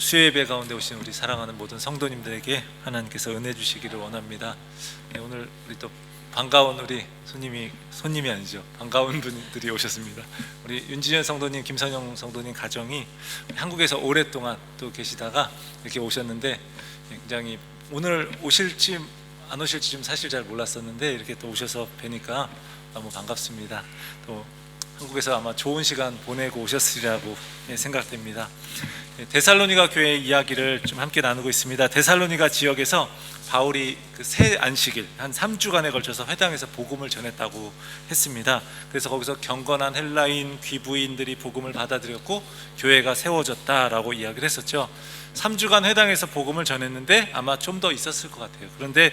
수요예배 가운데 오신 우리 사랑하는 모든 성도님들에게 하나님께서 은혜 주시기를 원합니다. 오늘 우리 또 반가운 우리 손님이 아니죠, 반가운 분들이 오셨습니다. 우리 윤지현 성도님, 김선영 성도님 가정이 한국에서 오랫동안 또 계시다가 이렇게 오셨는데, 굉장히 오늘 오실지 안 오실지 좀 사실 잘 몰랐었는데 이렇게 또 오셔서 뵈니까 너무 반갑습니다. 또 한국에서 아마 좋은 시간 보내고 오셨으리라고 생각됩니다. 데살로니가 교회 이야기를 좀 함께 나누고 있습니다. 데살로니가 지역에서 바울이 그 새 안식일 한 3주간에 걸쳐서 회당에서 복음을 전했다고 했습니다. 그래서 거기서 경건한 헬라인 귀부인들이 복음을 받아들였고 교회가 세워졌다라고 이야기를 했었죠. 3주간 회당에서 복음을 전했는데 아마 좀 더 있었을 것 같아요. 그런데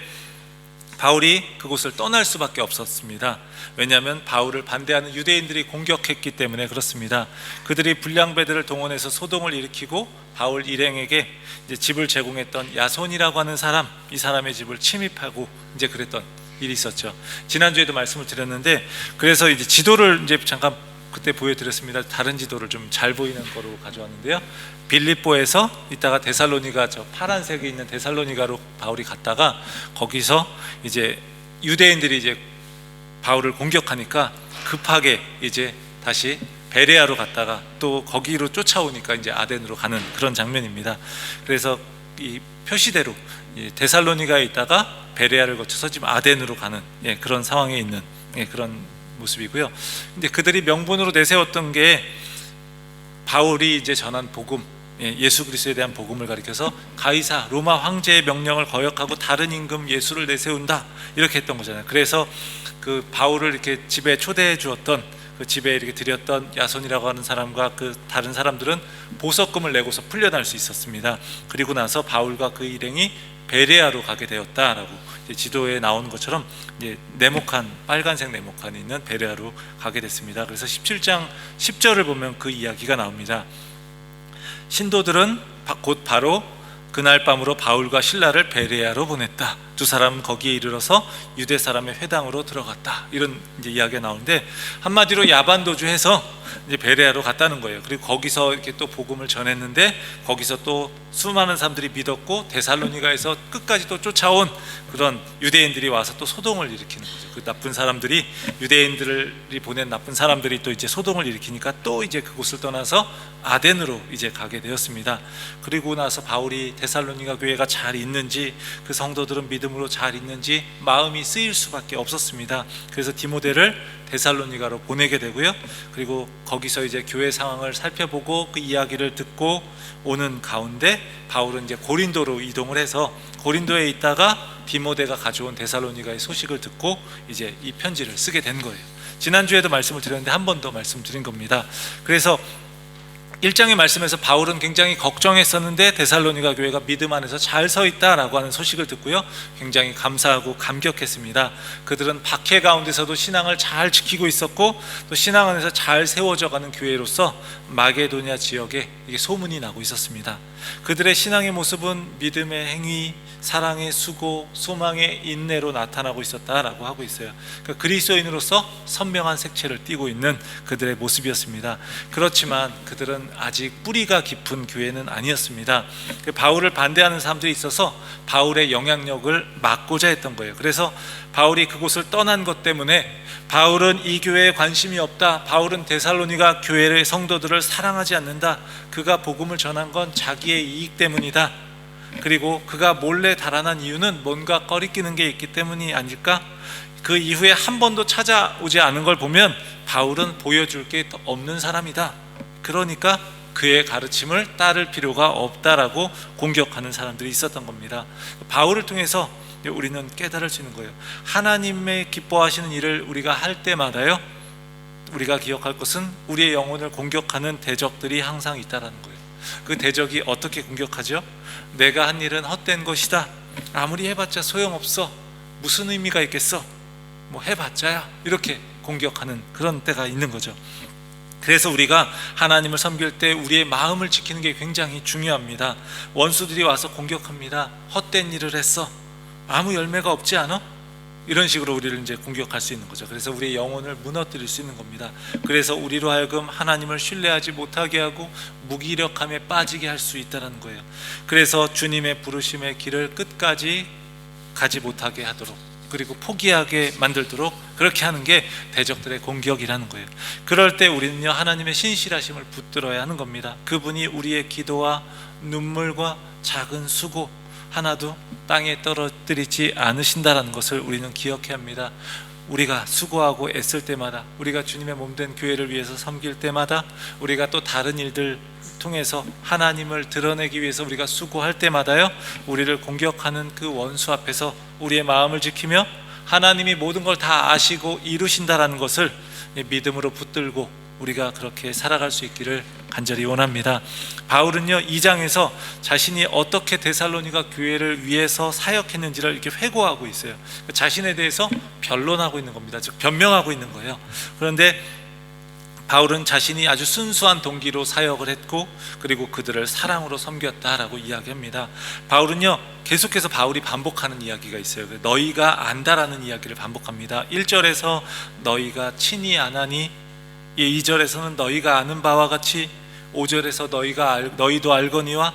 바울이 그곳을 떠날 수밖에 없었습니다. 왜냐하면 바울을 반대하는 유대인들이 공격했기 때문에 그렇습니다. 그들이 불량배들을 동원해서 소동을 일으키고 바울 일행에게 이제 집을 제공했던 야손이라고 하는 사람, 이 사람의 집을 침입하고 이제 그랬던 일이 있었죠. 지난주에도 말씀을 드렸는데, 그래서 이제 지도를 이제 잠깐 그때 보여드렸습니다. 다른 지도를 좀 잘 보이는 거로 가져왔는데요. 빌립보에서 이따가 데살로니가, 저 파란색이 있는 데살로니가로 바울이 갔다가 거기서 이제 유대인들이 이제 바울을 공격하니까 급하게 이제 다시 베레아로 갔다가 또 거기로 쫓아오니까 이제 아덴으로 가는 그런 장면입니다. 그래서 이 표시대로 데살로니가에 있다가 베레아를 거쳐서 지금 아덴으로 가는 그런 상황에 있는 그런 모습이고요. 근데 그들이 명분으로 내세웠던 게 바울이 이제 전한 복음, 예수 그리스도에 대한 복음을 가리켜서 가이사 로마 황제의 명령을 거역하고 다른 임금 예수를 내세운다, 이렇게 했던 거잖아요. 그래서 그 바울을 이렇게 집에 초대해 주었던, 그 집에 이렇게 들였던 야손이라고 하는 사람과 그 다른 사람들은 보석금을 내고서 풀려날 수 있었습니다. 그리고 나서 바울과 그 일행이 베레아로 가게 되었다라고 지도에 나오는 것처럼 이제 네모칸, 빨간색 네모칸이 있는 베레아로 가게 됐습니다. 그래서 17장 10절을 보면 그 이야기가 나옵니다. 신도들은 곧 바로 그날 밤으로 바울과 실라를 베레아로 보냈다. 두 사람은 거기에 이르러서 유대 사람의 회당으로 들어갔다. 이런 이제 이야기가 나오는데, 한마디로 야반도주해서 이제 베레아로 갔다는 거예요. 그리고 거기서 이렇게 또 복음을 전했는데, 거기서 또 수많은 사람들이 믿었고 데살로니가에서 끝까지 또 쫓아온 그런 유대인들이 와서 또 소동을 일으키는 거죠. 그 나쁜 사람들이, 유대인들이 보낸 나쁜 사람들이 또 이제 소동을 일으키니까 또 이제 그곳을 떠나서 아덴으로 이제 가게 되었습니다. 그리고 나서 바울이 데살로니가 교회가 잘 있는지, 그 성도들은 믿음으로 잘 있는지 마음이 쓰일 수밖에 없었습니다. 그래서 디모데를 데살로니가로 보내게 되고요. 그리고 거기서 이제 교회 상황을 살펴보고 그 이야기를 듣고 오는 가운데 바울은 이제 고린도로 이동을 해서 고린도에 있다가 디모데가 가져온 데살로니가의 소식을 듣고 이제 이 편지를 쓰게 된 거예요. 지난주에도 말씀을 드렸는데 한 번 더 말씀드린 겁니다. 그래서 1장의 말씀에서 바울은 굉장히 걱정했었는데 데살로니가 교회가 믿음 안에서 잘 서 있다라고 하는 소식을 듣고요, 굉장히 감사하고 감격했습니다. 그들은 박해 가운데서도 신앙을 잘 지키고 있었고 또 신앙 안에서 잘 세워져가는 교회로서 마게도냐 지역에 이게 소문이 나고 있었습니다. 그들의 신앙의 모습은 믿음의 행위, 사랑의 수고, 소망의 인내로 나타나고 있었다라고 하고 있어요. 그러니까 그리스도인으로서 선명한 색채를 띠고 있는 그들의 모습이었습니다. 그렇지만 그들은 아직 뿌리가 깊은 교회는 아니었습니다. 바울을 반대하는 사람들이 있어서 바울의 영향력을 막고자 했던 거예요. 그래서 바울이 그곳을 떠난 것 때문에 바울은 이 교회에 관심이 없다, 바울은 데살로니가 교회의 성도들을 사랑하지 않는다, 그가 복음을 전한 건 자기의 이익 때문이다, 그리고 그가 몰래 달아난 이유는 뭔가 꺼리끼는 게 있기 때문이 아닐까? 그 이후에 한 번도 찾아오지 않은 걸 보면 바울은 보여줄 게 없는 사람이다, 그러니까 그의 가르침을 따를 필요가 없다라고 공격하는 사람들이 있었던 겁니다. 바울을 통해서 우리는 깨달을 수 있는 거예요. 하나님의 기뻐하시는 일을 우리가 할 때마다요, 우리가 기억할 것은 우리의 영혼을 공격하는 대적들이 항상 있다라는 거예요. 그 대적이 어떻게 공격하죠? 내가 한 일은 헛된 것이다, 아무리 해봤자 소용없어, 무슨 의미가 있겠어, 뭐 해봤자야, 이렇게 공격하는 그런 때가 있는 거죠. 그래서 우리가 하나님을 섬길 때 우리의 마음을 지키는 게 굉장히 중요합니다. 원수들이 와서 공격합니다. 헛된 일을 했어, 아무 열매가 없지 않아? 이런 식으로 우리를 이제 공격할 수 있는 거죠. 그래서 우리의 영혼을 무너뜨릴 수 있는 겁니다. 그래서 우리로 하여금 하나님을 신뢰하지 못하게 하고 무기력함에 빠지게 할 수 있다는 거예요. 그래서 주님의 부르심의 길을 끝까지 가지 못하게 하도록, 그리고 포기하게 만들도록 그렇게 하는 게 대적들의 공격이라는 거예요. 그럴 때 우리는요, 하나님의 신실하심을 붙들어야 하는 겁니다. 그분이 우리의 기도와 눈물과 작은 수고 하나도 땅에 떨어뜨리지 않으신다라는 것을 우리는 기억해야 합니다. 우리가 수고하고 애쓸 때마다, 우리가 주님의 몸된 교회를 위해서 섬길 때마다, 우리가 또 다른 일들 통해서 하나님을 드러내기 위해서 우리가 수고할 때마다요, 우리를 공격하는 그 원수 앞에서 우리의 마음을 지키며 하나님이 모든 걸 다 아시고 이루신다라는 것을 믿음으로 붙들고 우리가 그렇게 살아갈 수 있기를 간절히 원합니다. 바울은요, 2장에서 자신이 어떻게 데살로니가 교회를 위해서 사역했는지를 이렇게 회고하고 있어요. 자신에 대해서 변론하고 있는 겁니다. 즉 변명하고 있는 거예요. 그런데 바울은 자신이 아주 순수한 동기로 사역을 했고, 그리고 그들을 사랑으로 섬겼다라고 이야기합니다. 바울은요, 계속해서 바울이 반복하는 이야기가 있어요. 너희가 안다라는 이야기를 반복합니다. 1절에서 너희가 친히 아나니, 2절에서는 너희가 아는 바와 같이, 5절에서 너희도 알거니와,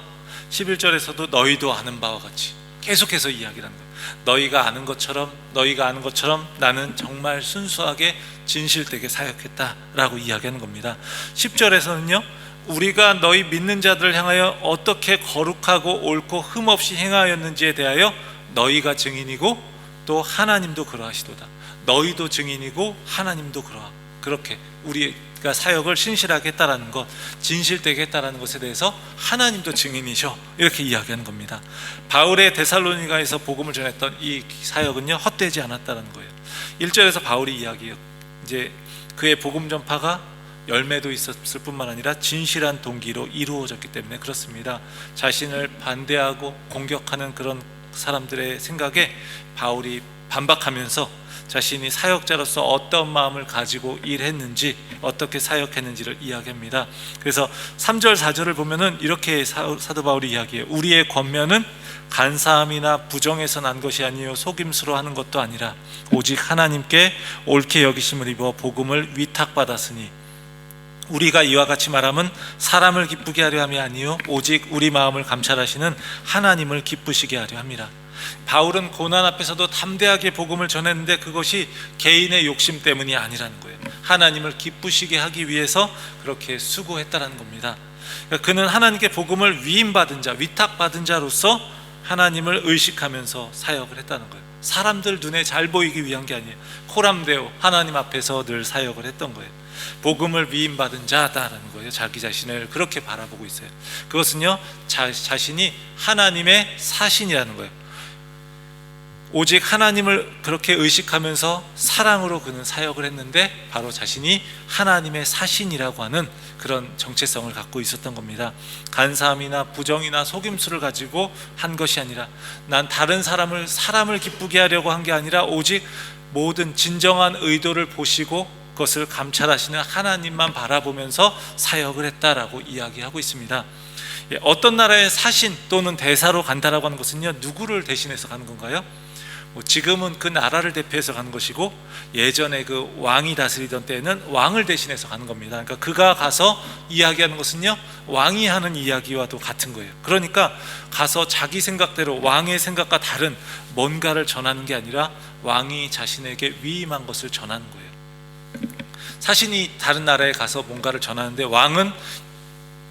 11절에서도 너희도 아는 바와 같이 계속해서 이야기를 합니다. 너희가 아는 것처럼 나는 정말 순수하게 진실되게 사역했다라고 이야기하는 겁니다. 10절에서는요, 우리가 너희 믿는 자들을 향하여 어떻게 거룩하고 옳고 흠없이 행하였는지에 대하여 너희가 증인이고 또 하나님도 그러하시도다. 너희도 증인이고 하나님도 그렇게 우리가 사역을 신실하게 했다라는 것, 진실되게 했다라는 것에 대해서 하나님도 증인이셔, 이렇게 이야기하는 겁니다. 바울의 데살로니가에서 복음을 전했던 이 사역은요, 헛되지 않았다는 거예요. 1절에서 바울이 이야기해요. 이제 그의 복음 전파가 열매도 있었을 뿐만 아니라 진실한 동기로 이루어졌기 때문에 그렇습니다. 자신을 반대하고 공격하는 그런 사람들의 생각에 바울이 반박하면서 자신이 사역자로서 어떤 마음을 가지고 일했는지, 어떻게 사역했는지를 이야기합니다. 그래서 3절 4절을 보면은 이렇게 사도 바울이 이야기해요. 우리의 권면은 간사함이나 부정에서 난 것이 아니요 속임수로 하는 것도 아니라 오직 하나님께 옳게 여기심을 입어 복음을 위탁받았으니, 우리가 이와 같이 말하면 사람을 기쁘게 하려 함이 아니요 오직 우리 마음을 감찰하시는 하나님을 기쁘시게 하려 함이라. 바울은 고난 앞에서도 담대하게 복음을 전했는데 그것이 개인의 욕심 때문이 아니라는 거예요. 하나님을 기쁘시게 하기 위해서 그렇게 수고했다는 겁니다. 그러니까 그는 하나님께 복음을 위임받은 자, 위탁받은 자로서 하나님을 의식하면서 사역을 했다는 거예요. 사람들 눈에 잘 보이기 위한 게 아니에요. 코람데오, 하나님 앞에서 늘 사역을 했던 거예요. 복음을 위임받은 자다라는 거예요. 자기 자신을 그렇게 바라보고 있어요. 그것은요, 자신이 하나님의 사신이라는 거예요. 오직 하나님을 그렇게 의식하면서 사랑으로 그는 사역을 했는데 바로 자신이 하나님의 사신이라고 하는 그런 정체성을 갖고 있었던 겁니다. 간사함이나 부정이나 속임수를 가지고 한 것이 아니라, 난 다른 사람을 기쁘게 하려고 한 게 아니라 오직 모든 진정한 의도를 보시고 그것을 감찰하시는 하나님만 바라보면서 사역을 했다라고 이야기하고 있습니다. 어떤 나라의 사신 또는 대사로 간다라고 하는 것은요, 누구를 대신해서 가는 건가요? 지금은 그 나라를 대표해서 가는 것이고, 예전에 그 왕이 다스리던 때에는 왕을 대신해서 가는 겁니다. 그러니까 그가 가서 이야기하는 것은요, 왕이 하는 이야기와도 같은 거예요. 그러니까 가서 자기 생각대로 왕의 생각과 다른 뭔가를 전하는 게 아니라 왕이 자신에게 위임한 것을 전하는 거예요. 사신이 다른 나라에 가서 뭔가를 전하는데 왕은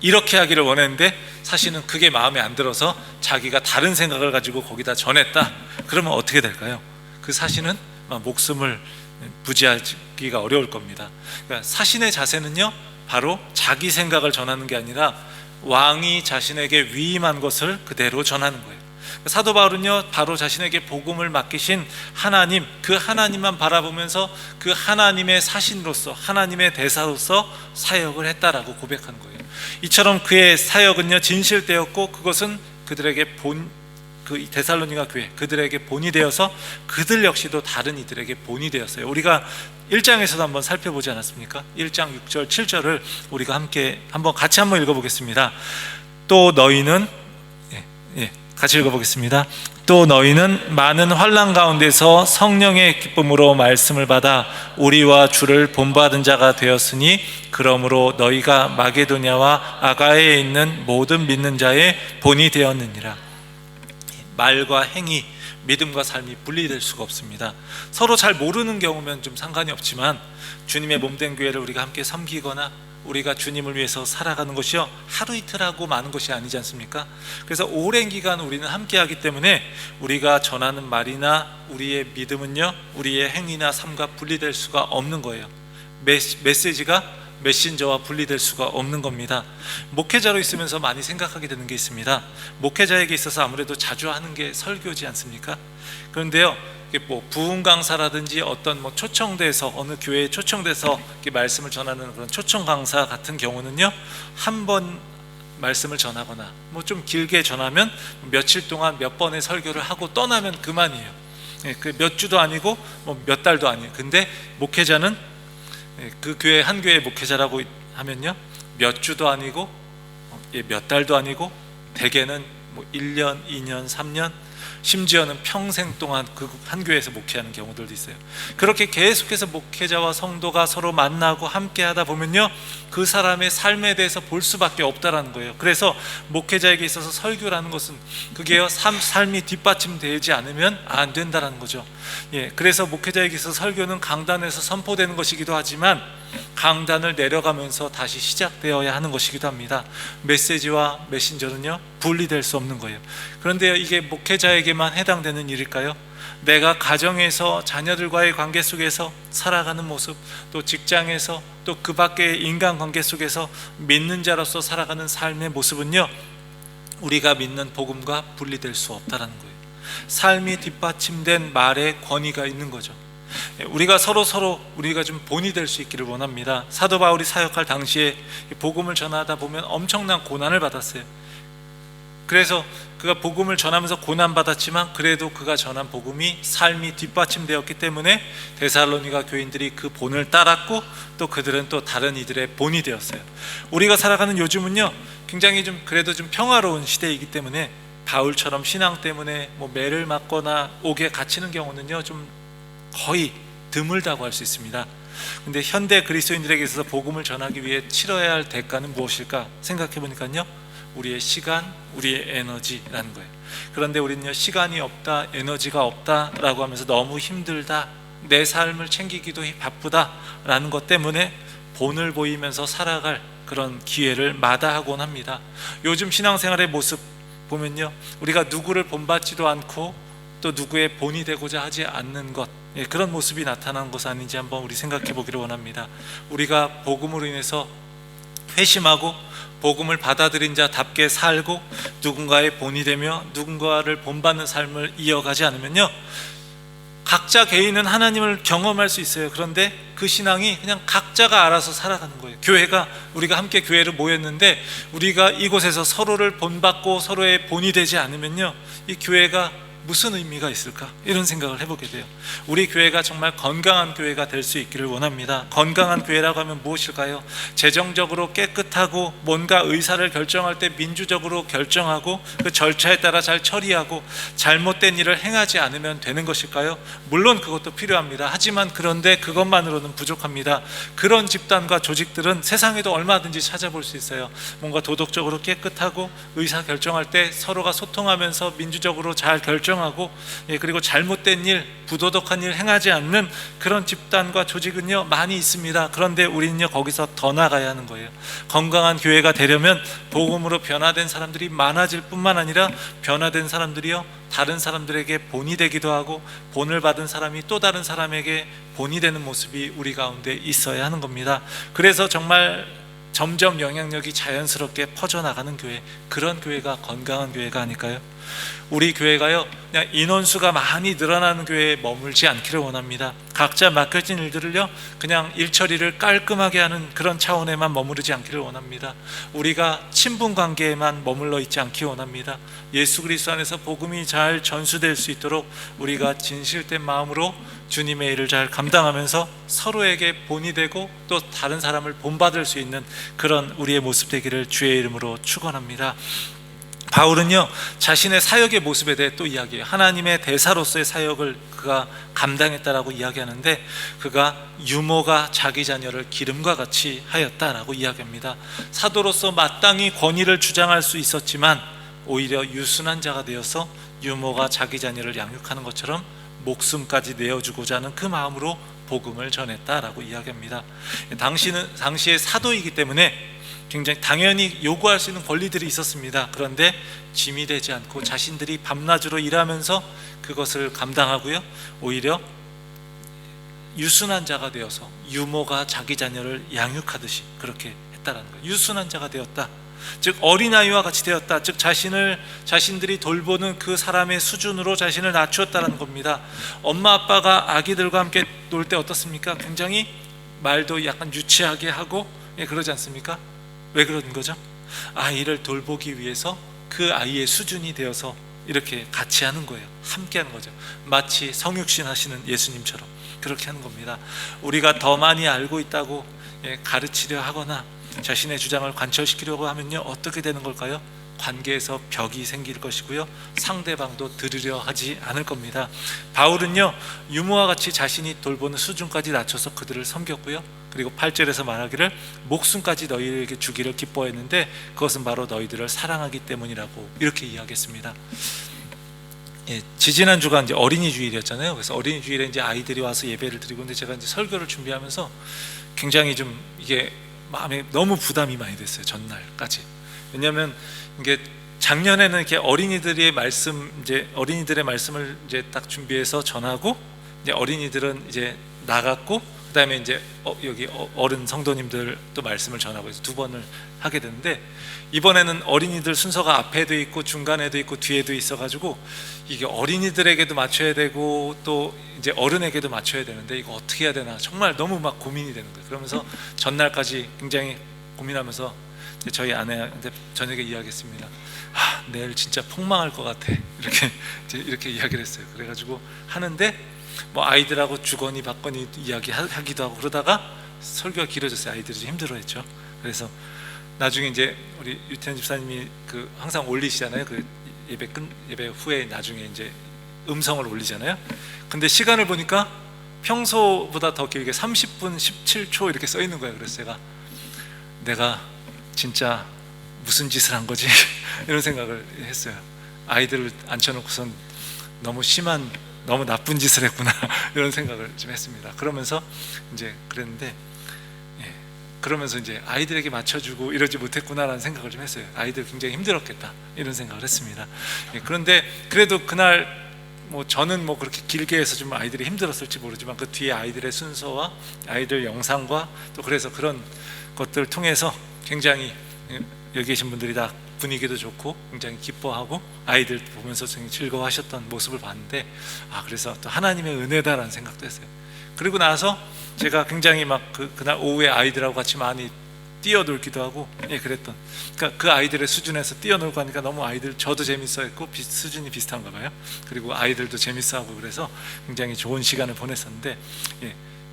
이렇게 하기를 원했는데 사실은 그게 마음에 안 들어서 자기가 다른 생각을 가지고 거기다 전했다. 그러면 어떻게 될까요? 그 사신은 목숨을 부지하기가 어려울 겁니다. 그러니까 사신의 자세는요, 바로 자기 생각을 전하는 게 아니라 왕이 자신에게 위임한 것을 그대로 전하는 거예요. 사도 바울은요, 바로 자신에게 복음을 맡기신 하나님, 그 하나님만 바라보면서 그 하나님의 사신으로서, 하나님의 대사로서 사역을 했다라고 고백하는 거예요. 이처럼 그의 사역은요, 진실되었고 그것은 그들에게 그 데살로니가 교회, 그들에게 본이 되어서 그들 역시도 다른 이들에게 본이 되었어요. 우리가 1장에서도 한번 살펴보지 않았습니까? 1장 6절 7절을 우리가 함께 같이 한번 읽어보겠습니다. 또 너희는 같이 읽어보겠습니다. 또 너희는 많은 환난 가운데서 성령의 기쁨으로 말씀을 받아 우리와 주를 본받은 자가 되었으니 그러므로 너희가 마게도냐와 아가야에 있는 모든 믿는 자의 본이 되었느니라. 말과 행위, 믿음과 삶이 분리될 수가 없습니다. 서로 잘 모르는 경우면 좀 상관이 없지만 주님의 몸된 교회를 우리가 함께 섬기거나 우리가 주님을 위해서 살아가는 것이요, 하루 이틀 하고 마는 것이 아니지 않습니까? 그래서 오랜 기간 우리는 함께 하기 때문에 우리가 전하는 말이나 우리의 믿음은요, 우리의 행위나 삶과 분리될 수가 없는 거예요. 메시지가 메신저와 분리될 수가 없는 겁니다. 목회자로 있으면서 많이 생각하게 되는 게 있습니다. 목회자에게 있어서 아무래도 자주 하는 게 설교지 않습니까? 그런데요, 뭐 부흥 강사라든지 어떤 뭐 초청돼서 어느 교회에 초청돼서 말씀을 전하는 그런 초청 강사 같은 경우는요, 한 번 말씀을 전하거나 뭐 좀 길게 전하면 며칠 동안 몇 번의 설교를 하고 떠나면 그만이에요. 그 몇 주도 아니고 뭐 몇 달도 아니에요. 근데 목회자는 그 교회 한 교회 목회자라고 하면요, 몇 주도 아니고 몇 달도 아니고 대개는 뭐 1년, 2년, 3년, 심지어는 평생 동안 그 한 교회에서 목회하는 경우들도 있어요. 그렇게 계속해서 목회자와 성도가 서로 만나고 함께 하다 보면요, 그 사람의 삶에 대해서 볼 수밖에 없다라는 거예요. 그래서 목회자에게 있어서 설교라는 것은 그게요, 삶이 뒷받침되지 않으면 안 된다라는 거죠. 그래서 목회자에게 있어서 설교는 강단에서 선포되는 것이기도 하지만 강단을 내려가면서 다시 시작되어야 하는 것이기도 합니다. 메시지와 메신저는요, 분리될 수 없는 거예요. 그런데 이게 목회자에게만 해당되는 일일까요? 내가 가정에서 자녀들과의 관계 속에서 살아가는 모습, 또 직장에서 또 그 밖의 인간관계 속에서 믿는 자로서 살아가는 삶의 모습은요, 우리가 믿는 복음과 분리될 수 없다는 거예요. 삶이 뒷받침된 말에 권위가 있는 거죠. 우리가 서로 우리가 좀 본이 될 수 있기를 원합니다. 사도 바울이 사역할 당시에 복음을 전하다 보면 엄청난 고난을 받았어요. 그래서 그가 복음을 전하면서 고난받았지만 그래도 그가 전한 복음이 삶이 뒷받침되었기 때문에 데살로니가 교인들이 그 본을 따랐고 또 그들은 또 다른 이들의 본이 되었어요. 우리가 살아가는 요즘은요, 굉장히 좀 그래도 좀 평화로운 시대이기 때문에 바울처럼 신앙 때문에 뭐 매를 맞거나 옥에 갇히는 경우는요, 좀 거의 드물다고 할 수 있습니다. 근데 현대 그리스도인들에게 있어서 복음을 전하기 위해 치러야 할 대가는 무엇일까 생각해 보니까요, 우리의 시간, 우리의 에너지라는 거예요. 그런데 우리는요, 시간이 없다, 에너지가 없다라고 하면서 너무 힘들다, 내 삶을 챙기기도 바쁘다라는 것 때문에 본을 보이면서 살아갈 그런 기회를 마다하곤 합니다. 요즘 신앙생활의 모습 보면요, 우리가 누구를 본받지도 않고 또 누구의 본이 되고자 하지 않는 것, 그런 모습이 나타나는 것은 아닌지 한번 우리 생각해 보기를 원합니다. 우리가 복음으로 인해서 회심하고 복음을 받아들인 자답게 살고 누군가의 본이 되며 누군가를 본받는 삶을 이어가지 않으면요, 각자 개인은 하나님을 경험할 수 있어요. 그런데 그 신앙이 그냥 각자가 알아서 살아가는 거예요. 교회가, 우리가 함께 교회를 모였는데 우리가 이곳에서 서로를 본받고 서로의 본이 되지 않으면요, 이 교회가 무슨 의미가 있을까? 이런 생각을 해보게 돼요. 우리 교회가 정말 건강한 교회가 될 수 있기를 원합니다. 건강한 교회라고 하면 무엇일까요? 재정적으로 깨끗하고 뭔가 의사를 결정할 때 민주적으로 결정하고 그 절차에 따라 잘 처리하고 잘못된 일을 행하지 않으면 되는 것일까요? 물론 그것도 필요합니다. 하지만 그런데 그것만으로는 부족합니다. 그런 집단과 조직들은 세상에도 얼마든지 찾아볼 수 있어요. 뭔가 도덕적으로 깨끗하고 의사 결정할 때 서로가 소통하면서 민주적으로 잘 결정하고 그리고 잘못된 일, 부도덕한 일 행하지 않는 그런 집단과 조직은요, 많이 있습니다. 그런데 우리는요, 거기서 더 나가야 하는 거예요. 건강한 교회가 되려면 복음으로 변화된 사람들이 많아질 뿐만 아니라 변화된 사람들이요, 다른 사람들에게 본이 되기도 하고 본을 받은 사람이 또 다른 사람에게 본이 되는 모습이 우리 가운데 있어야 하는 겁니다. 그래서 정말 점점 영향력이 자연스럽게 퍼져나가는 교회, 그런 교회가 건강한 교회가 아닐까요? 우리 교회가요, 그냥 인원수가 많이 늘어나는 교회에 머물지 않기를 원합니다. 각자 맡겨진 일들을요, 그냥 일처리를 깔끔하게 하는 그런 차원에만 머무르지 않기를 원합니다. 우리가 친분 관계에만 머물러 있지 않기 원합니다. 예수 그리스도 안에서 복음이 잘 전수될 수 있도록 우리가 진실된 마음으로 주님의 일을 잘 감당하면서 서로에게 본이 되고 또 다른 사람을 본받을 수 있는 그런 우리의 모습 되기를 주의 이름으로 축원합니다. 바울은요 자신의 사역의 모습에 대해 또 이야기해요. 하나님의 대사로서의 사역을 그가 감당했다라고 이야기하는데, 그가 유모가 자기 자녀를 기름과 같이 하였다라고 이야기합니다. 사도로서 마땅히 권위를 주장할 수 있었지만 오히려 유순한 자가 되어서 유모가 자기 자녀를 양육하는 것처럼 목숨까지 내어주고자 하는 그 마음으로 복음을 전했다라고 이야기합니다. 당시의 사도이기 때문에 굉장히 당연히 요구할 수 있는 권리들이 있었습니다. 그런데 짐이 되지 않고 자신들이 밤낮으로 일하면서 그것을 감당하고요, 오히려 유순한 자가 되어서 유모가 자기 자녀를 양육하듯이 그렇게 했다라는 거예요. 유순한 자가 되었다, 즉 어린아이와 같이 되었다, 즉 자신들이 돌보는 그 사람의 수준으로 자신을 낮추었다는 겁니다. 엄마 아빠가 아기들과 함께 놀 때 어떻습니까? 굉장히 말도 약간 유치하게 하고 그러지 않습니까? 왜 그런 거죠? 아이를 돌보기 위해서 그 아이의 수준이 되어서 이렇게 같이 하는 거예요. 함께 하는 거죠. 마치 성육신 하시는 예수님처럼 그렇게 하는 겁니다. 우리가 더 많이 알고 있다고 가르치려 하거나 자신의 주장을 관철시키려고 하면요, 어떻게 되는 걸까요? 관계에서 벽이 생길 것이고요, 상대방도 들으려 하지 않을 겁니다. 바울은요 유모와 같이 자신이 돌보는 수준까지 낮춰서 그들을 섬겼고요, 그리고 8절에서 말하기를 목숨까지 너희에게 주기를 기뻐했는데 그것은 바로 너희들을 사랑하기 때문이라고 이렇게 이야기했습니다. 지지난 주가 이제 어린이 주일이었잖아요. 그래서 어린이 주일에 이제 아이들이 와서 예배를 드리고, 근데 제가 이제 설교를 준비하면서 굉장히 좀 이게 마음에 너무 부담이 많이 됐어요, 전날까지. 왜냐하면 이게 작년에는 이렇게 어린이들의 말씀을 이제 딱 준비해서 전하고, 이제 어린이들은 이제 나갔고, 그다음에 이제 여기 어른 성도님들 또 말씀을 전하고 해서 두 번을 하게 되는데, 이번에는 어린이들 순서가 앞에도 있고 중간에도 있고 뒤에도 있어가지고 이게 어린이들에게도 맞춰야 되고 또 이제 어른에게도 맞춰야 되는데 이거 어떻게 해야 되나 정말 너무 막 고민이 되는 거예요. 그러면서 전날까지 굉장히 고민하면서 저희 아내한테 저녁에 이야기했습니다. 내일 진짜 폭망할 것 같아, 이렇게 이야기를 했어요. 그래가지고 하는데 뭐 아이들하고 주거니 받거니 이야기하기도 하고 그러다가 설교가 길어졌어요. 아이들이 좀 힘들어했죠. 그래서 나중에 이제 우리 유태현 집사님이 그 항상 올리시잖아요. 그 예배 후에 나중에 이제 음성을 올리잖아요. 근데 시간을 보니까 평소보다 더 길게 30분 17초 이렇게 써 있는 거예요. 그래서 내가 진짜 무슨 짓을 한 거지? 이런 생각을 했어요. 아이들을 앉혀놓고선 너무 나쁜 짓을 했구나 이런 생각을 좀 했습니다. 그러면서 이제 그랬는데, 그러면서 이제 아이들에게 맞춰주고 이러지 못했구나라는 생각을 좀 했어요. 아이들 굉장히 힘들었겠다 이런 생각을 했습니다. 그런데 그래도 그날 뭐 저는 뭐 그렇게 길게 해서 좀 아이들이 힘들었을지 모르지만 그 뒤에 아이들의 순서와 아이들 영상과 또 그래서 그런 것들을 통해서 굉장히 여기 계신 분들이 다 분위기도 좋고 굉장히 기뻐하고 아이들 보면서 굉장히 즐거워하셨던 모습을 봤는데, 그래서 또 하나님의 은혜다라는 생각도 했어요. 그리고 나서 제가 굉장히 막 그날 오후에 아이들하고 같이 많이 뛰어놀기도 하고 그랬던, 그러니까 그 아이들의 수준에서 뛰어놀고 하니까 너무 저도 재밌어했고 수준이 비슷한가 봐요. 그리고 아이들도 재밌어하고 그래서 굉장히 좋은 시간을 보냈었는데,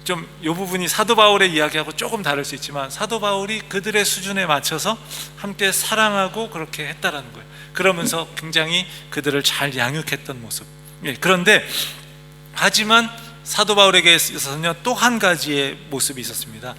좀 이 부분이 사도 바울의 이야기하고 조금 다를 수 있지만 사도 바울이 그들의 수준에 맞춰서 함께 사랑하고 그렇게 했다라는 거예요. 그러면서 굉장히 그들을 잘 양육했던 모습. 그런데 하지만 사도 바울에게 있어서는요 또 한 가지의 모습이 있었습니다.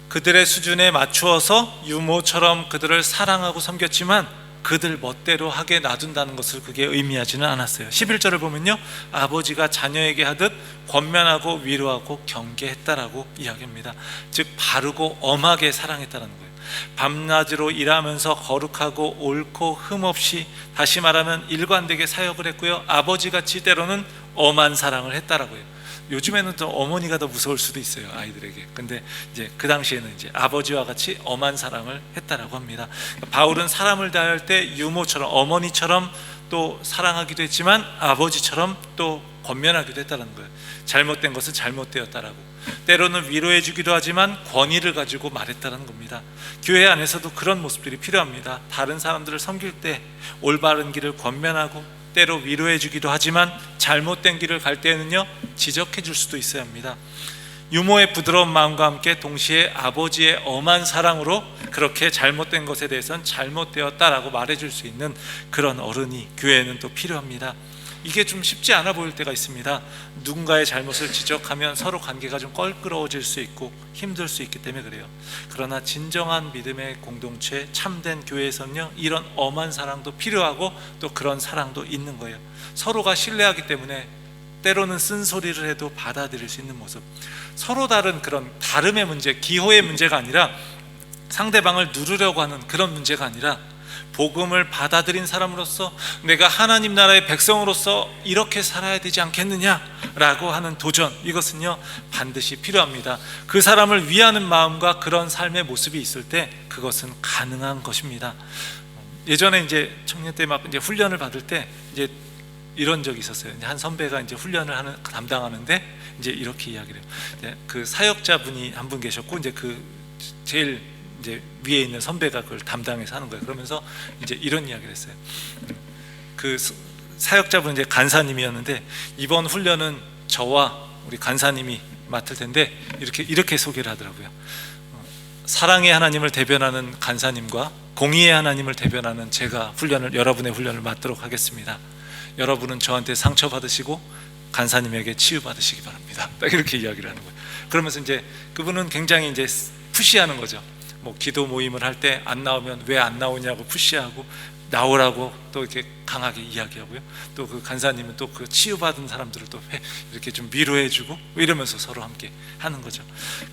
그들의 수준에 맞추어서 유모처럼 그들을 사랑하고 섬겼지만 그들 멋대로 하게 놔둔다는 것을 그게 의미하지는 않았어요. 11절을 보면요, 아버지가 자녀에게 하듯 권면하고 위로하고 경계했다라고 이야기합니다. 즉 바르고 엄하게 사랑했다는 거예요. 밤낮으로 일하면서 거룩하고 옳고 흠없이, 다시 말하면 일관되게 사역을 했고요, 아버지같이 때로는 엄한 사랑을 했다라고 해요. 요즘에는 또 어머니가 더 무서울 수도 있어요, 아이들에게. 근데 이제 그 당시에는 이제 아버지와 같이 엄한 사랑을 했다라고 합니다. 바울은 사람을 대할 때 유모처럼, 어머니처럼 또 사랑하기도 했지만 아버지처럼 또 권면하기도 했다는 거예요. 잘못된 것은 잘못되었다라고, 때로는 위로해 주기도 하지만 권위를 가지고 말했다는 겁니다. 교회 안에서도 그런 모습들이 필요합니다. 다른 사람들을 섬길 때 올바른 길을 권면하고 때로 위로해 주기도 하지만 잘못된 길을 갈 때는요 지적해 줄 수도 있어야 합니다. 유모의 부드러운 마음과 함께 동시에 아버지의 엄한 사랑으로 그렇게 잘못된 것에 대해서는 잘못되었다라고 말해줄 수 있는 그런 어른이 교회에는 또 필요합니다. 이게 좀 쉽지 않아 보일 때가 있습니다. 누군가의 잘못을 지적하면 서로 관계가 좀 껄끄러워질 수 있고 힘들 수 있기 때문에 그래요. 그러나 진정한 믿음의 공동체, 참된 교회에서는요, 이런 엄한 사랑도 필요하고 또 그런 사랑도 있는 거예요. 서로가 신뢰하기 때문에 때로는 쓴소리를 해도 받아들일 수 있는 모습, 서로 다른 그런 다름의 문제, 기호의 문제가 아니라 상대방을 누르려고 하는 그런 문제가 아니라 복음을 받아들인 사람으로서 내가 하나님 나라의 백성으로서 이렇게 살아야 되지 않겠느냐라고 하는 도전, 이것은요 반드시 필요합니다. 그 사람을 위하는 마음과 그런 삶의 모습이 있을 때 그것은 가능한 것입니다. 예전에 이제 청년 때 막 이제 훈련을 받을 때 이제 이런 적이 있었어요. 한 선배가 이제 훈련을 담당하는데 이제 이렇게 이야기를 해요. 그 사역자분이 한 분 계셨고 이제 그 제일 이제 위에 있는 선배가 그걸 담당해서 하는 거예요. 그러면서 이제 이런 이야기를 했어요. 그 사역자분 이제 간사님이었는데 이번 훈련은 저와 우리 간사님이 맡을 텐데 이렇게 소개를 하더라고요. 사랑의 하나님을 대변하는 간사님과 공의의 하나님을 대변하는 제가 여러분의 훈련을 맡도록 하겠습니다. 여러분은 저한테 상처 받으시고 간사님에게 치유 받으시기 바랍니다. 딱 이렇게 이야기를 하는 거예요. 그러면서 이제 그분은 굉장히 이제 푸시하는 거죠. 뭐 기도 모임을 할 때 안 나오면 왜 안 나오냐고 푸시하고 나오라고 또 이렇게 강하게 이야기하고요. 또 그 간사님은 또 그 치유받은 사람들을 또 이렇게 좀 위로해주고 이러면서 서로 함께 하는 거죠.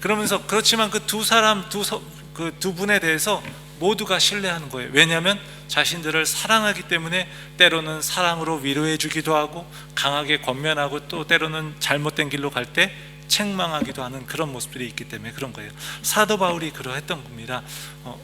그러면서 그렇지만 그 두 분에 대해서 모두가 신뢰하는 거예요. 왜냐하면 자신들을 사랑하기 때문에 때로는 사랑으로 위로해주기도 하고 강하게 권면하고 또 때로는 잘못된 길로 갈 때 책망하기도 하는 그런 모습들이 있기 때문에 그런 거예요. 사도 바울이 그러했던 겁니다.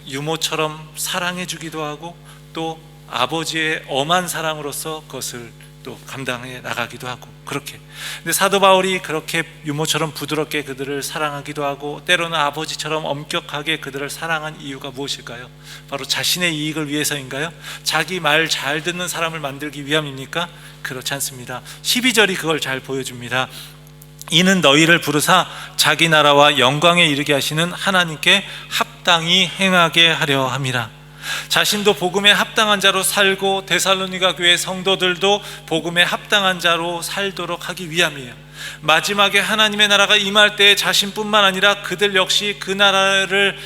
유모처럼 사랑해주기도 하고 또 아버지의 엄한 사랑으로서 그것을 또 감당해 나가기도 하고 그렇게. 근데 사도 바울이 그렇게 유모처럼 부드럽게 그들을 사랑하기도 하고 때로는 아버지처럼 엄격하게 그들을 사랑한 이유가 무엇일까요? 바로 자신의 이익을 위해서인가요? 자기 말 잘 듣는 사람을 만들기 위함입니까? 그렇지 않습니다. 12절이 그걸 잘 보여줍니다. 이는 너희를 부르사 자기 나라와 영광에 이르게 하시는 하나님께 합당히 행하게 하려 함이라. 자신도 복음에 합당한 자로 살고 데살로니가 교회 성도들도 복음에 합당한 자로 살도록 하기 위함이에요. 마지막에 하나님의 나라가 임할 때 자신뿐만 아니라 그들 역시 그 나라의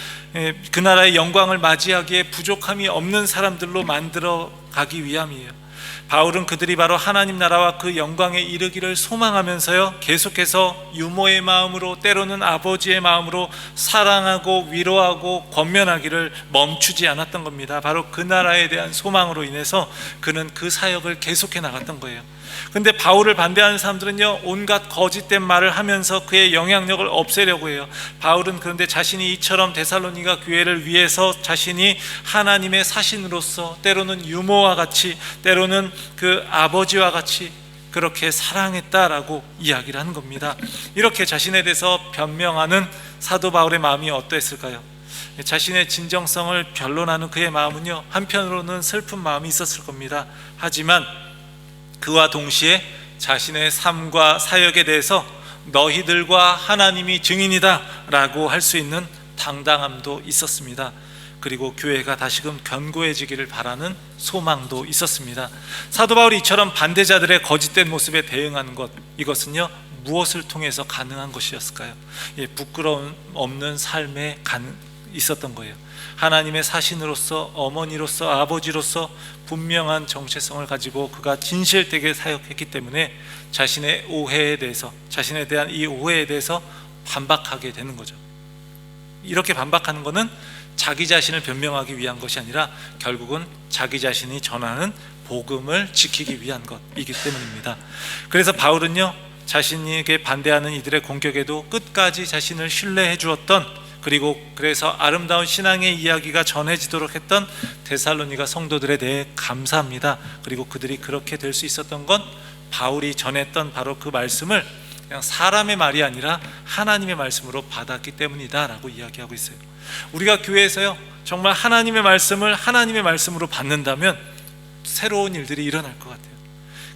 영광을 맞이하기에 부족함이 없는 사람들로 만들어 가기 위함이에요. 바울은 그들이 바로 하나님 나라와 그 영광에 이르기를 소망하면서요 계속해서 유모의 마음으로 때로는 아버지의 마음으로 사랑하고 위로하고 권면하기를 멈추지 않았던 겁니다. 바로 그 나라에 대한 소망으로 인해서 그는 그 사역을 계속해 나갔던 거예요. 근데 바울을 반대하는 사람들은요 온갖 거짓된 말을 하면서 그의 영향력을 없애려고 해요. 바울은 그런데 자신이 이처럼 데살로니가 교회를 위해서 자신이 하나님의 사신으로서 때로는 유모와 같이 때로는 그 아버지와 같이 그렇게 사랑했다라고 이야기를 하는 겁니다. 이렇게 자신에 대해서 변명하는 사도 바울의 마음이 어떠했을까요? 자신의 진정성을 변론하는 그의 마음은요 한편으로는 슬픈 마음이 있었을 겁니다. 하지만 그와 동시에 자신의 삶과 사역에 대해서 너희들과 하나님이 증인이다 라고 할 수 있는 당당함도 있었습니다. 그리고 교회가 다시금 견고해지기를 바라는 소망도 있었습니다. 사도 바울이 이처럼 반대자들의 거짓된 모습에 대응하는 것, 이것은요 무엇을 통해서 가능한 것이었을까요? 부끄러움 없는 삶에 있었던 거예요. 하나님의 사신으로서 어머니로서 아버지로서 분명한 정체성을 가지고 그가 진실되게 사역했기 때문에 자신의 오해에 대해서 자신에 대한 이 오해에 대해서 반박하게 되는 거죠. 이렇게 반박하는 것은 자기 자신을 변명하기 위한 것이 아니라 결국은 자기 자신이 전하는 복음을 지키기 위한 것이기 때문입니다. 그래서 바울은요 자신에게 반대하는 이들의 공격에도 끝까지 자신을 신뢰해 주었던, 그리고 그래서 아름다운 신앙의 이야기가 전해지도록 했던 데살로니가 성도들에 대해 감사합니다. 그리고 그들이 그렇게 될 수 있었던 건 바울이 전했던 바로 그 말씀을 그냥 사람의 말이 아니라 하나님의 말씀으로 받았기 때문이다 라고 이야기하고 있어요. 우리가 교회에서요 정말 하나님의 말씀을 하나님의 말씀으로 받는다면 새로운 일들이 일어날 것 같아요.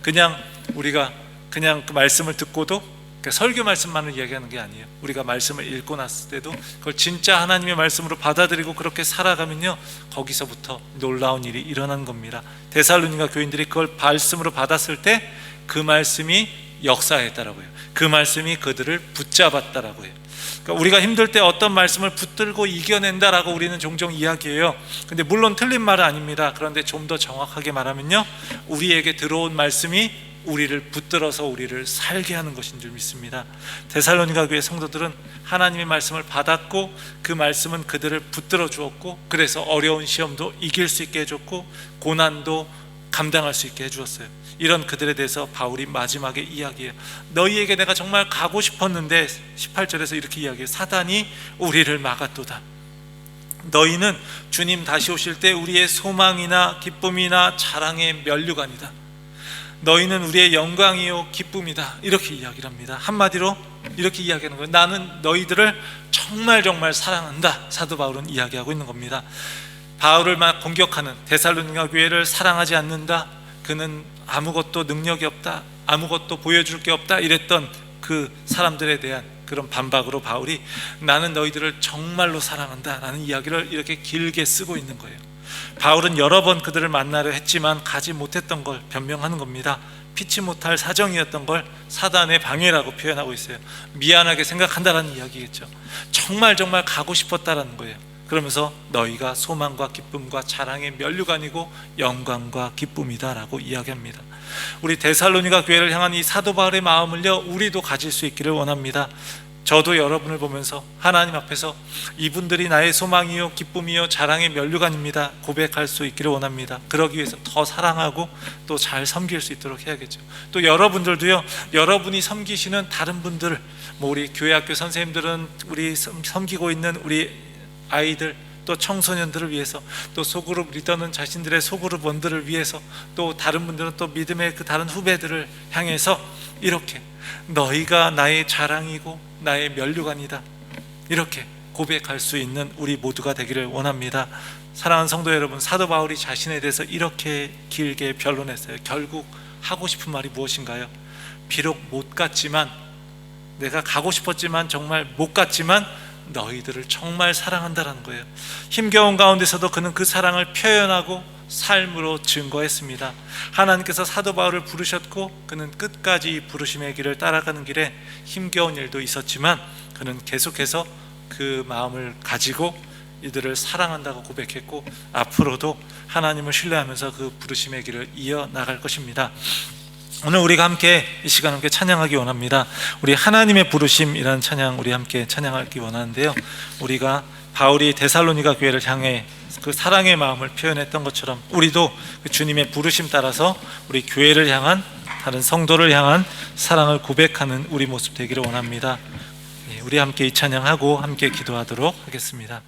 그냥 우리가 그냥 그 말씀을 듣고도 그러니까 설교 말씀만을 이야기하는 게 아니에요. 우리가 말씀을 읽고 났을 때도 그걸 진짜 하나님의 말씀으로 받아들이고 그렇게 살아가면요, 거기서부터 놀라운 일이 일어난 겁니다. 데살로니가 교인들이 그걸 말씀으로 받았을 때 그 말씀이 역사했다라고 해요. 그 말씀이 그들을 붙잡았다라고 해요. 그러니까 우리가 힘들 때 어떤 말씀을 붙들고 이겨낸다라고 우리는 종종 이야기해요. 근데 물론 틀린 말은 아닙니다. 그런데 좀 더 정확하게 말하면요, 우리에게 들어온 말씀이 우리를 붙들어서 우리를 살게 하는 것인 줄 믿습니다. 데살로니가 교회 성도들은 하나님의 말씀을 받았고 그 말씀은 그들을 붙들어 주었고, 그래서 어려운 시험도 이길 수 있게 해줬고 고난도 감당할 수 있게 해주었어요. 이런 그들에 대해서 바울이 마지막에 이야기해요. 너희에게 내가 정말 가고 싶었는데, 18절에서 이렇게 이야기해요. 사단이 우리를 막았도다. 너희는 주님 다시 오실 때 우리의 소망이나 기쁨이나 자랑의 면류관이다. 너희는 우리의 영광이요 기쁨이다. 이렇게 이야기를 합니다. 한마디로 이렇게 이야기하는 거예요. 나는 너희들을 정말 정말 사랑한다. 사도 바울은 이야기하고 있는 겁니다. 바울을 막 공격하는 데살로니가 교회를 사랑하지 않는다, 그는 아무것도 능력이 없다, 아무것도 보여줄 게 없다, 이랬던 그 사람들에 대한 그런 반박으로 바울이 나는 너희들을 정말로 사랑한다 라는 이야기를 이렇게 길게 쓰고 있는 거예요. 바울은 여러 번 그들을 만나려 했지만 가지 못했던 걸 변명하는 겁니다. 피치 못할 사정이었던 걸 사단의 방해라고 표현하고 있어요. 미안하게 생각한다라는 이야기겠죠. 정말 정말 가고 싶었다라는 거예요. 그러면서 너희가 소망과 기쁨과 자랑의 면류관이고 영광과 기쁨이다 라고 이야기합니다. 우리 데살로니가 교회를 향한 이 사도 바울의 마음을요, 우리도 가질 수 있기를 원합니다. 저도 여러분을 보면서 하나님 앞에서 이분들이 나의 소망이요 기쁨이요 자랑의 면류관입니다 고백할 수 있기를 원합니다. 그러기 위해서 더 사랑하고 또 잘 섬길 수 있도록 해야겠죠. 또 여러분들도요, 여러분이 섬기시는 다른 분들, 우리 교회 학교 선생님들은 우리 섬기고 있는 우리 아이들, 또 청소년들을 위해서, 또 소그룹 리더는 자신들의 소그룹원들을 위해서, 또 다른 분들은 또 믿음의 그 다른 후배들을 향해서 이렇게 너희가 나의 자랑이고 나의 면류관이다, 이렇게 고백할 수 있는 우리 모두가 되기를 원합니다. 사랑하는 성도 여러분, 사도 바울이 자신에 대해서 이렇게 길게 변론했어요. 결국 하고 싶은 말이 무엇인가요? 비록 못 갔지만, 내가 가고 싶었지만 정말 못 갔지만 너희들을 정말 사랑한다라는 거예요. 힘겨운 가운데서도 그는 그 사랑을 표현하고 삶으로 증거했습니다. 하나님께서 사도 바울을 부르셨고 그는 끝까지 이 부르심의 길을 따라가는 길에 힘겨운 일도 있었지만 그는 계속해서 그 마음을 가지고 이들을 사랑한다고 고백했고 앞으로도 하나님을 신뢰하면서 그 부르심의 길을 이어나갈 것입니다. 오늘 우리가 함께 이 시간 함께 찬양하기 원합니다. 우리 하나님의 부르심이라는 찬양 우리 함께 찬양하기 원하는데요, 우리가 바울이 데살로니가 교회를 향해 그 사랑의 마음을 표현했던 것처럼 우리도 그 주님의 부르심 따라서 우리 교회를 향한, 다른 성도를 향한 사랑을 고백하는 우리 모습 되기를 원합니다. 우리 함께 이 찬양하고 함께 기도하도록 하겠습니다.